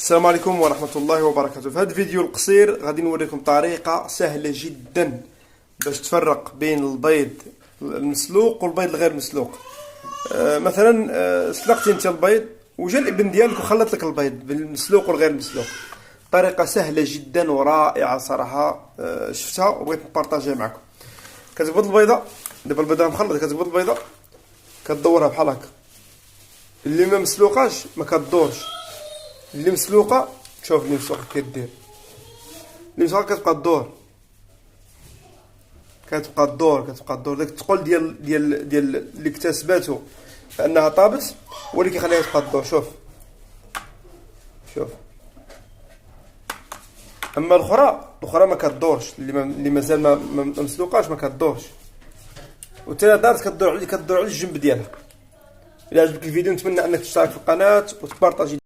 السلام عليكم ورحمة الله وبركاته. في هذا الفيديو القصير غادي نوريكم طريقة سهلة جدا باش تفرق بين البيض المسلوق والبيض الغير مسلوق. مثلا سلقتي انت البيض وجا الابن ديالك وخلط لك البيض بالمسلوق والغير مسلوق. طريقة سهلة جدا ورائعة صراحة، شفتها وبغيت نبارطاجيها معكم. كتقبض البيضة، دابا البيضة مخلطة، كتقبض البيضة كدورها بحال هكا. اللي ما مسلوقاش ما كدورش، اللي مسلوقه شوف اللي مسلوقه كدير، اللي مسلوقه كتبقى الدور داك الثقل ديال اللي اكتسباتو فانها طابت هو اللي كيخليها تبقى الدور. شوف اما الاخرى ما كدورش، اللي مازال ما مسلوقاش ما كدورش، وتا دارت كدور على الجنب ديالها. الى عجبك الفيديو نتمنى انك تشترك في القناه وتبارطاجي.